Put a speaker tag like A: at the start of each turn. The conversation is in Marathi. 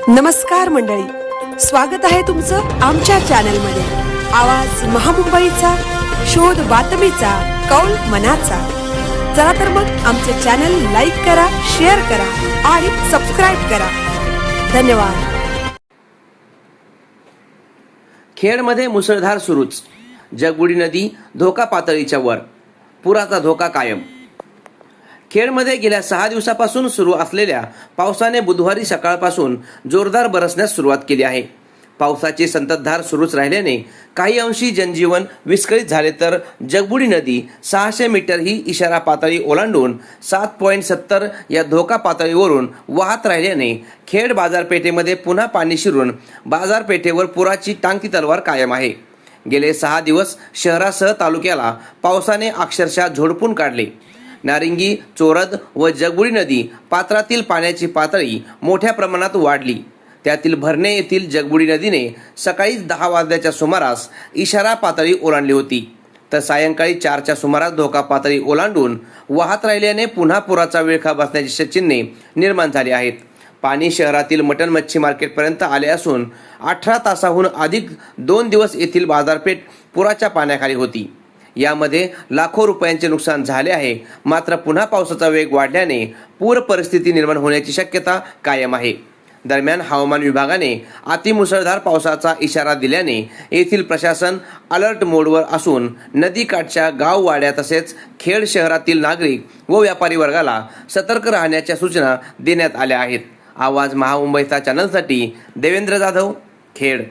A: नमस्कार मंडळी, स्वागत आहे तुमचं आमच्या चॅनलमध्ये। आवाज महामुंबईचा, शोध बातमीचा, कौल मनाचा। चला तर मग आमचे चॅनल लाईक करा, शेअर करा आणि सबस्क्राइब करा। धन्यवाद।
B: खेडमध्ये मुसळधार सुरूच, जगबुडी नदी धोका पातळीच्या वर, पुराचा धोका कायम। खेडमध्ये गेल्या 6 दिवसापासून सुरू असलेल्या पावसाने बुधवारी सकाळपासून जोरदार बरसण्यास सुरुवात केली आहे। पावसाची संततधार सुरूच राहिल्याने काही अंशी जनजीवन विस्कळीत झाले, तर जगबुडी नदी 600 मीटर ही इशारा पातळी ओलांडून 7.70 या धोका पातळीवरून वाहत राहिल्याने खेड बाजारपेठेमध्ये पुन्हा पाणी शिरून बाजारपेठेवर पुराची टांगती तलवार कायम आहे। गेले 6 दिवस शहरासह तालुक्याला पावसाने अक्षरशः झोडपून काढले। नारिंगी, चोरद व जगबुडी नदी पात्रातील पाण्याची पातळी मोठ्या प्रमाणात वाढली। त्यातील भरणे येथील जगबुडी नदीने सकाळी 10 वाजल्याच्या सुमारास इशारा पातळी ओलांडली होती, तर सायंकाळी 4च्या सुमारास धोका पातळी ओलांडून वाहत राहिल्याने पुन्हा पुराचा विळखा बसण्याची चिन्हे निर्माण झाली आहेत। पाणी शहरातील मटण मच्छी मार्केटपर्यंत आले असून 18 तासाहून अधिक 2 दिवस येथील बाजारपेठ पुराच्या पाण्याखाली होती। यामध्ये लाखो रुपयांचे नुकसान झाले आहे। मात्र पुन्हा पावसाचा वेग वाढल्याने पूर परिस्थिती निर्माण होण्याची शक्यता कायम आहे। दरम्यान हवामान विभागाने अतिमुसळधार पावसाचा इशारा दिल्याने येथील प्रशासन अलर्ट मोडवर असून नदीकाठच्या गाववाड्या तसेच खेड शहरातील नागरिक व व्यापारी वर्गाला सतर्क राहण्याच्या सूचना देण्यात आल्या आहेत। आवाज महामुंबईचा चॅनलसाठी देवेंद्र जाधव, खेड।